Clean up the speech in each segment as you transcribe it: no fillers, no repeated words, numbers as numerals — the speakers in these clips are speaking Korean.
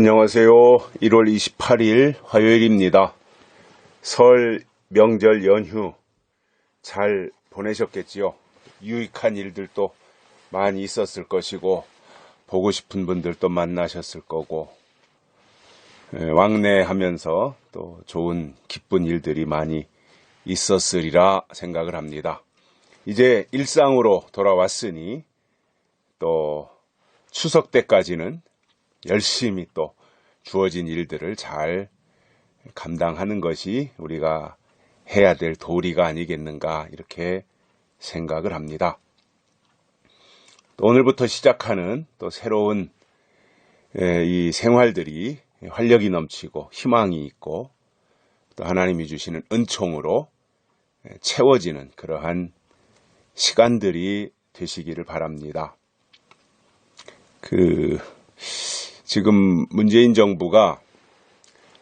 안녕하세요. 1월 28일 화요일입니다. 설 명절 연휴 잘 보내셨겠지요? 유익한 일들도 많이 있었을 것이고 보고 싶은 분들도 만나셨을 거고 왕래하면서 또 좋은 기쁜 일들이 많이 있었으리라 생각을 합니다. 이제 일상으로 돌아왔으니 또 추석 때까지는 열심히 또 주어진 일들을 잘 감당하는 것이 우리가 해야 될 도리가 아니겠는가 이렇게 생각을 합니다. 또 오늘부터 시작하는 또 새로운 이 생활들이 활력이 넘치고 희망이 있고 또 하나님이 주시는 은총으로 채워지는 그러한 시간들이 되시기를 바랍니다. 지금 문재인 정부가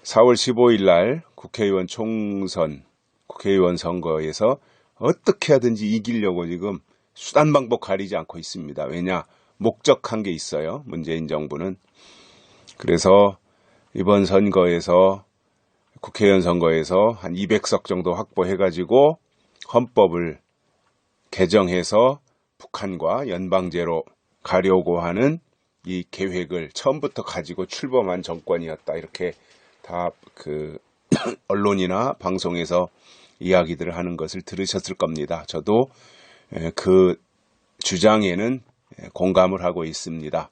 4월 15일 날 국회의원 총선, 국회의원 선거에서 어떻게 하든지 이기려고 지금 수단 방법 가리지 않고 있습니다. 왜냐? 목적한 게 있어요. 문재인 정부는. 그래서 이번 선거에서 국회의원 선거에서 한 200석 정도 확보해가지고 헌법을 개정해서 북한과 연방제로 가려고 하는 이 계획을 처음부터 가지고 출범한 정권이었다. 이렇게 다 언론이나 방송에서 이야기들을 하는 것을 들으셨을 겁니다. 저도 그 주장에는 공감을 하고 있습니다.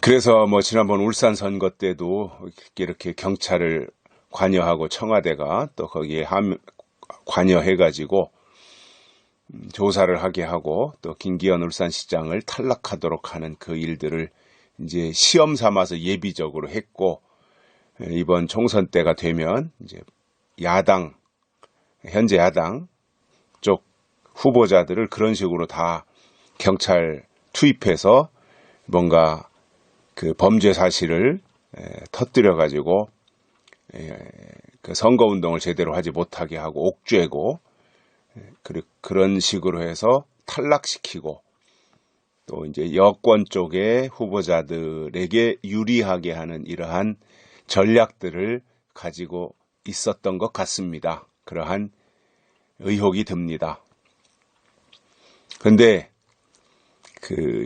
그래서 지난번 울산 선거 때도 이렇게 경찰을 관여하고 청와대가 또 거기에 관여해가지고 조사를 하게 하고 또 김기현 울산시장을 탈락하도록 하는 그 일들을 이제 시험 삼아서 예비적으로 했고, 이번 총선 때가 되면 이제 현재 야당 쪽 후보자들을 그런 식으로 다 경찰 투입해서 뭔가 그 범죄 사실을 터뜨려 가지고 그 선거 운동을 제대로 하지 못하게 하고 옥죄고 그런 식으로 해서 탈락시키고 또 이제 여권 쪽의 후보자들에게 유리하게 하는 이러한 전략들을 가지고 있었던 것 같습니다. 그러한 의혹이 듭니다. 그런데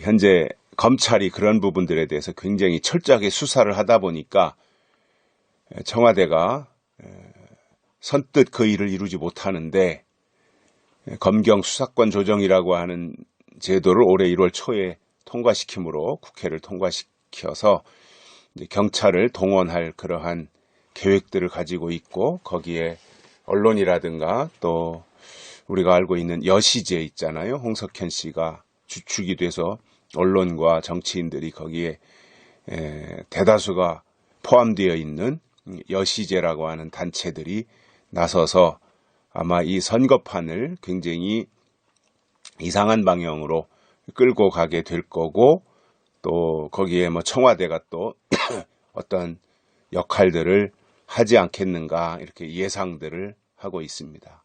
현재 검찰이 그런 부분들에 대해서 굉장히 철저하게 수사를 하다 보니까 청와대가 선뜻 그 일을 이루지 못하는데 검경 수사권 조정이라고 하는 제도를 올해 1월 초에 통과시킴으로 국회를 통과시켜서 이제 경찰을 동원할 그러한 계획들을 가지고 있고, 거기에 언론이라든가 또 우리가 알고 있는 여시제 있잖아요. 홍석현 씨가 주축이 돼서 언론과 정치인들이 거기에 대다수가 포함되어 있는 여시제라고 하는 단체들이 나서서 아마 이 선거판을 굉장히 이상한 방향으로 끌고 가게 될 거고, 또 거기에 청와대가 또 어떤 역할들을 하지 않겠는가 이렇게 예상들을 하고 있습니다.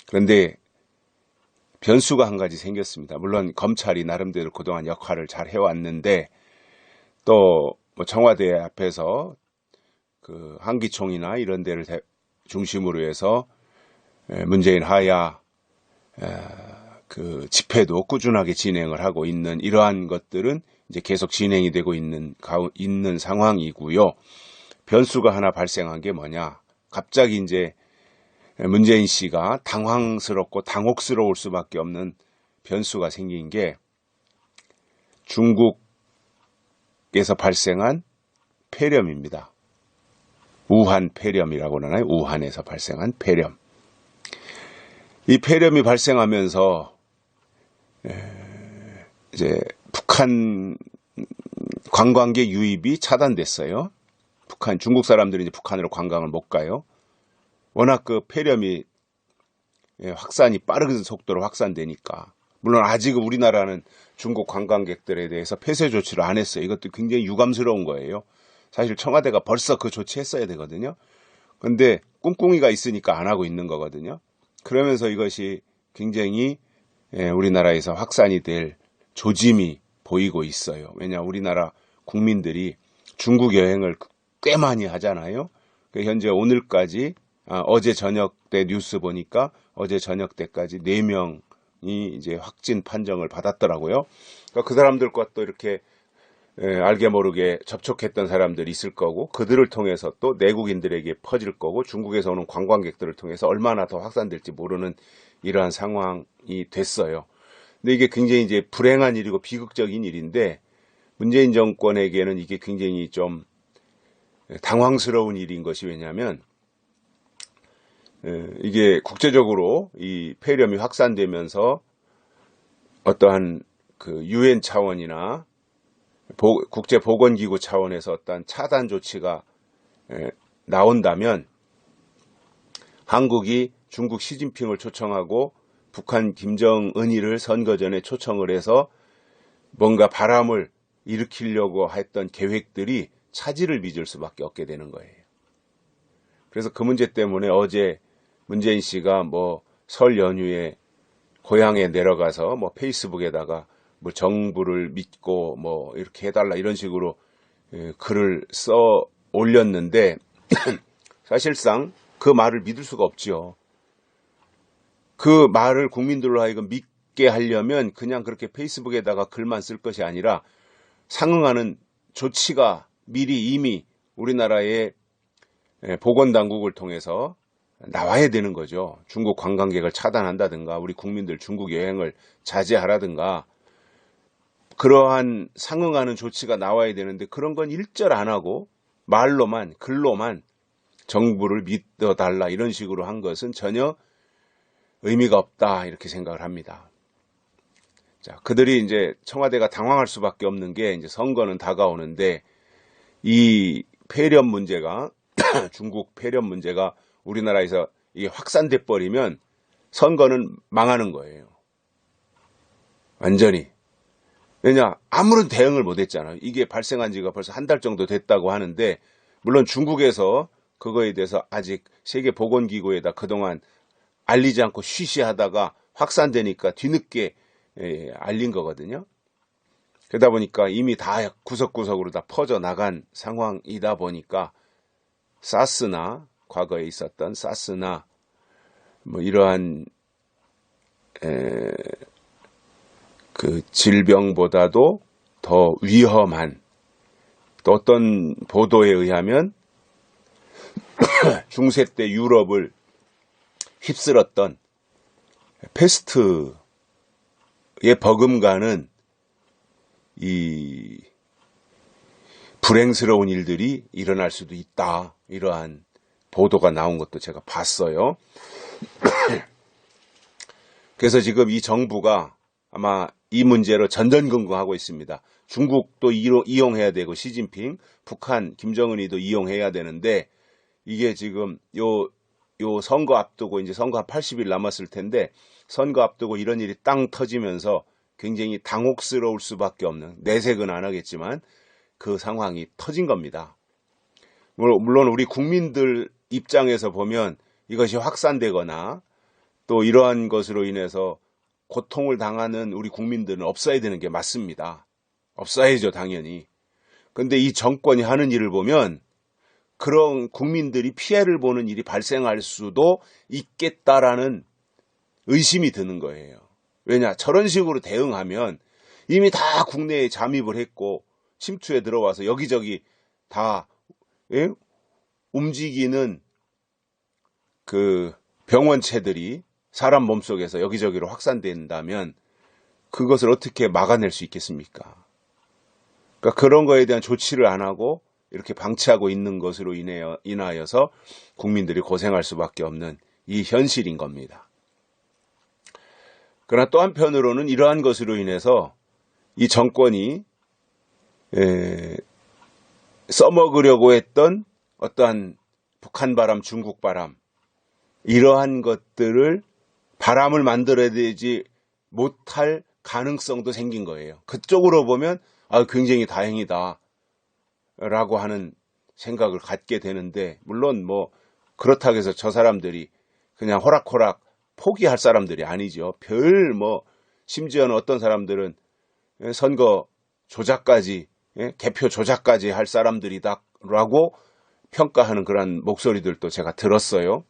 그런데 변수가 한 가지 생겼습니다. 물론 검찰이 나름대로 그동안 역할을 잘 해왔는데 또 청와대 앞에서 그 한기총이나 이런 데를 중심으로 해서 문재인 하야 그 집회도 꾸준하게 진행을 하고 있는 이러한 것들은 이제 계속 진행이 되고 있는 상황이고요. 변수가 하나 발생한 게 뭐냐? 갑자기 이제 문재인 씨가 당황스럽고 당혹스러울 수밖에 없는 변수가 생긴 게 중국에서 발생한 폐렴입니다. 우한 폐렴이라고 하나요? 우한에서 발생한 폐렴. 이 폐렴이 발생하면서 이제 북한 관광객 유입이 차단됐어요. 중국 사람들이 이제 북한으로 관광을 못 가요. 워낙 그 폐렴이 확산이 빠른 속도로 확산되니까. 물론 아직은 우리나라는 중국 관광객들에 대해서 폐쇄 조치를 안 했어요. 이것도 굉장히 유감스러운 거예요. 사실 청와대가 벌써 그 조치했어야 되거든요. 그런데 꿍꿍이가 있으니까 안 하고 있는 거거든요. 그러면서 이것이 굉장히 우리나라에서 확산이 될 조짐이 보이고 있어요. 왜냐 우리나라 국민들이 중국 여행을 꽤 많이 하잖아요. 현재 오늘까지 어제 저녁 때 뉴스 보니까 어제 저녁 때까지 4명이 이제 확진 판정을 받았더라고요. 그러니까 그 사람들과 또 이렇게 알게 모르게 접촉했던 사람들이 있을 거고 그들을 통해서 또 내국인들에게 퍼질 거고 중국에서 오는 관광객들을 통해서 얼마나 더 확산될지 모르는 이러한 상황이 됐어요. 근데 이게 굉장히 이제 불행한 일이고 비극적인 일인데 문재인 정권에게는 이게 굉장히 좀 당황스러운 일인 것이 왜냐하면 이게 국제적으로 이 폐렴이 확산되면서 어떠한 그 유엔 차원이나 국제보건기구 차원에서 어떤 차단 조치가 나온다면 한국이 중국 시진핑을 초청하고 북한 김정은이를 선거 전에 초청을 해서 뭔가 바람을 일으키려고 했던 계획들이 차질을 빚을 수밖에 없게 되는 거예요. 그래서 그 문제 때문에 어제 문재인 씨가 뭐 설 연휴에 고향에 내려가서 뭐 페이스북에다가 뭐 정부를 믿고 뭐 이렇게 해달라 이런 식으로 글을 써 올렸는데 사실상 그 말을 믿을 수가 없죠. 그 말을 국민들로 하여금 믿게 하려면 그냥 그렇게 페이스북에다가 글만 쓸 것이 아니라 상응하는 조치가 미리 이미 우리나라의 보건당국을 통해서 나와야 되는 거죠. 중국 관광객을 차단한다든가 우리 국민들 중국 여행을 자제하라든가 그러한 상응하는 조치가 나와야 되는데 그런 건 일절 안 하고 말로만 글로만 정부를 믿어달라 이런 식으로 한 것은 전혀 의미가 없다 이렇게 생각을 합니다. 자, 그들이 이제 청와대가 당황할 수밖에 없는 게 이제 선거는 다가오는데 이 폐렴 문제가 중국 폐렴 문제가 우리나라에서 이게 확산돼 버리면 선거는 망하는 거예요. 완전히. 왜냐 아무런 대응을 못했잖아요. 이게 발생한 지가 벌써 한 달 정도 됐다고 하는데 물론 중국에서 그거에 대해서 아직 세계보건기구에다 그동안 알리지 않고 쉬쉬하다가 확산되니까 뒤늦게 알린 거거든요. 그러다 보니까 이미 다 구석구석으로 다 퍼져나간 상황이다 보니까 사스나 과거에 있었던 사스나 뭐 이러한 그 질병보다도 더 위험한 또 어떤 보도에 의하면 중세 때 유럽을 휩쓸었던 페스트의 버금가는 이 불행스러운 일들이 일어날 수도 있다. 이러한 보도가 나온 것도 제가 봤어요. 그래서 지금 이 정부가 아마 이 문제로 전전긍긍하고 있습니다. 중국도 이용해야 되고 시진핑, 북한, 김정은이도 이용해야 되는데 이게 지금 요 선거 앞두고 이제 선거 한 80일 남았을 텐데 선거 앞두고 이런 일이 땅 터지면서 굉장히 당혹스러울 수밖에 없는 내색은 안 하겠지만 그 상황이 터진 겁니다. 물론 우리 국민들 입장에서 보면 이것이 확산되거나 또 이러한 것으로 인해서 고통을 당하는 우리 국민들은 없어야 되는 게 맞습니다. 없어야죠, 당연히. 근데 이 정권이 하는 일을 보면 그런 국민들이 피해를 보는 일이 발생할 수도 있겠다라는 의심이 드는 거예요. 왜냐? 저런 식으로 대응하면 이미 다 국내에 잠입을 했고 침투에 들어와서 여기저기 다 움직이는 그 병원체들이 사람 몸속에서 여기저기로 확산된다면 그것을 어떻게 막아낼 수 있겠습니까? 그러니까 그런 거에 대한 조치를 안 하고 이렇게 방치하고 있는 것으로 인하여서 국민들이 고생할 수밖에 없는 이 현실인 겁니다. 그러나 또 한편으로는 이러한 것으로 인해서 이 정권이 써먹으려고 했던 어떠한 북한 바람, 중국 바람 이러한 것들을 바람을 만들어내지 못할 가능성도 생긴 거예요. 그쪽으로 보면 굉장히 다행이다 라고 하는 생각을 갖게 되는데 물론 뭐 그렇다고 해서 저 사람들이 그냥 호락호락 포기할 사람들이 아니죠. 심지어는 어떤 사람들은 선거 조작까지, 개표 조작까지 할 사람들이다라고 평가하는 그런 목소리들도 제가 들었어요.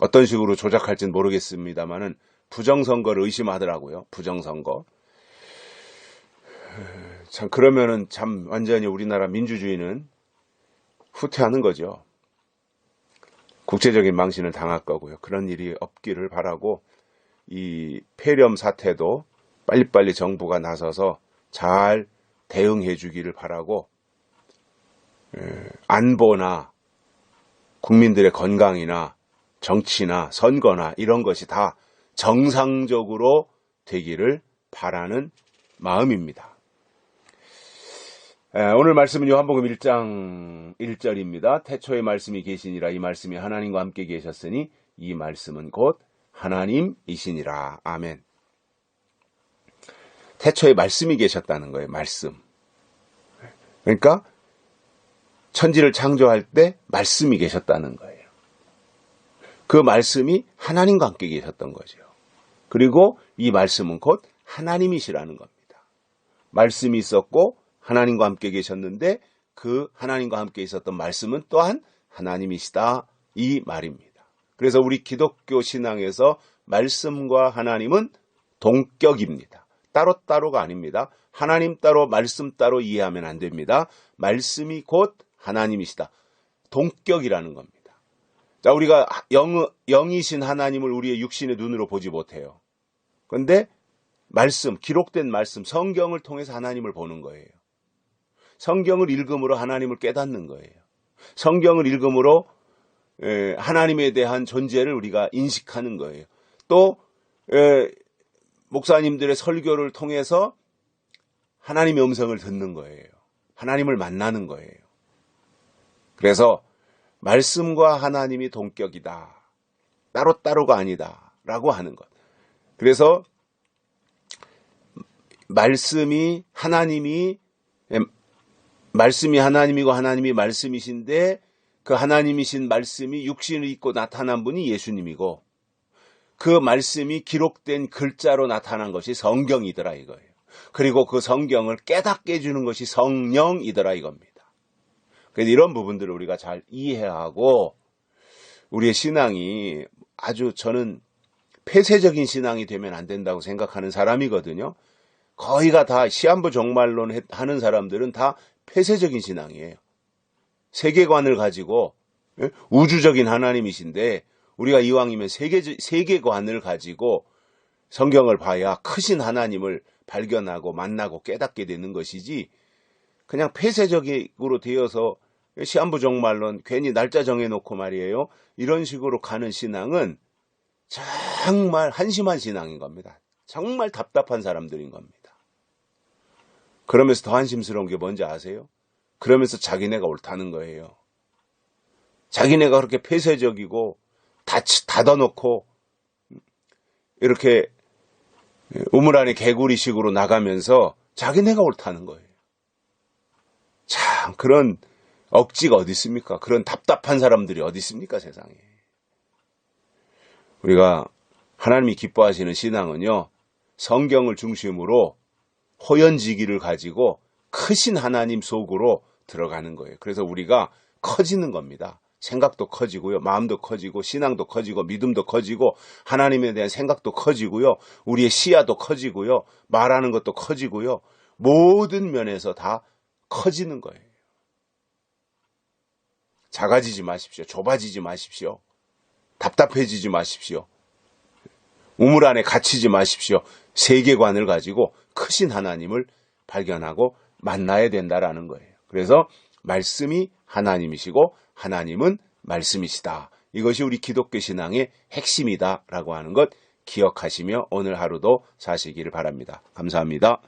어떤 식으로 조작할지는 모르겠습니다만은 부정선거를 의심하더라고요. 부정선거. 참 그러면은 참 완전히 우리나라 민주주의는 후퇴하는 거죠. 국제적인 망신을 당할 거고요. 그런 일이 없기를 바라고 이 폐렴 사태도 빨리빨리 정부가 나서서 잘 대응해 주기를 바라고 안보나 국민들의 건강이나 정치나 선거나 이런 것이 다 정상적으로 되기를 바라는 마음입니다. 오늘 말씀은 요한복음 1장 1절입니다. 태초에 말씀이 계시니라. 이 말씀이 하나님과 함께 계셨으니 이 말씀은 곧 하나님이시니라. 아멘. 태초에 말씀이 계셨다는 거예요. 말씀. 그러니까 천지를 창조할 때 말씀이 계셨다는 거예요. 그 말씀이 하나님과 함께 계셨던 거죠. 그리고 이 말씀은 곧 하나님이시라는 겁니다. 말씀이 있었고 하나님과 함께 계셨는데 그 하나님과 함께 있었던 말씀은 또한 하나님이시다 이 말입니다. 그래서 우리 기독교 신앙에서 말씀과 하나님은 동격입니다. 따로따로가 아닙니다. 하나님 따로 말씀 따로 이해하면 안 됩니다. 말씀이 곧 하나님이시다. 동격이라는 겁니다. 자, 우리가 영이신 하나님을 우리의 육신의 눈으로 보지 못해요. 그런데 말씀, 기록된 말씀, 성경을 통해서 하나님을 보는 거예요. 성경을 읽음으로 하나님을 깨닫는 거예요. 성경을 읽음으로 하나님에 대한 존재를 우리가 인식하는 거예요. 또 목사님들의 설교를 통해서 하나님의 음성을 듣는 거예요. 하나님을 만나는 거예요. 그래서 말씀과 하나님이 동격이다. 따로따로가 아니다. 라고 하는 것. 그래서 말씀이 하나님이고 하나님이 말씀이신데 그 하나님이신 말씀이 육신을 입고 나타난 분이 예수님이고 그 말씀이 기록된 글자로 나타난 것이 성경이더라 이거예요. 그리고 그 성경을 깨닫게 해주는 것이 성령이더라 이겁니다. 그래서 이런 부분들을 우리가 잘 이해하고 우리의 신앙이 아주 저는 폐쇄적인 신앙이 되면 안 된다고 생각하는 사람이거든요. 거의가 다 시한부 종말론 하는 사람들은 다 폐쇄적인 신앙이에요. 세계관을 가지고 우주적인 하나님이신데 우리가 이왕이면 세계관을 가지고 성경을 봐야 크신 하나님을 발견하고 만나고 깨닫게 되는 것이지 그냥 폐쇄적으로 되어서 시한부 종말론 괜히 날짜 정해놓고 말이에요. 이런 식으로 가는 신앙은 정말 한심한 신앙인 겁니다. 정말 답답한 사람들인 겁니다. 그러면서 더 한심스러운 게 뭔지 아세요? 그러면서 자기네가 옳다는 거예요. 자기네가 그렇게 폐쇄적이고 닫아놓고 이렇게 우물 안에 개구리식으로 나가면서 자기네가 옳다는 거예요. 참 그런 억지가 어디 있습니까? 그런 답답한 사람들이 어디 있습니까? 세상에. 우리가 하나님이 기뻐하시는 신앙은요. 성경을 중심으로 호연지기를 가지고 크신 하나님 속으로 들어가는 거예요. 그래서 우리가 커지는 겁니다. 생각도 커지고요. 마음도 커지고 신앙도 커지고 믿음도 커지고 하나님에 대한 생각도 커지고요. 우리의 시야도 커지고요. 말하는 것도 커지고요. 모든 면에서 다 커지는 거예요. 작아지지 마십시오. 좁아지지 마십시오. 답답해지지 마십시오. 우물 안에 갇히지 마십시오. 세계관을 가지고 크신 하나님을 발견하고 만나야 된다라는 거예요. 그래서 말씀이 하나님이시고 하나님은 말씀이시다. 이것이 우리 기독교 신앙의 핵심이다라고 하는 것 기억하시며 오늘 하루도 사시기를 바랍니다. 감사합니다.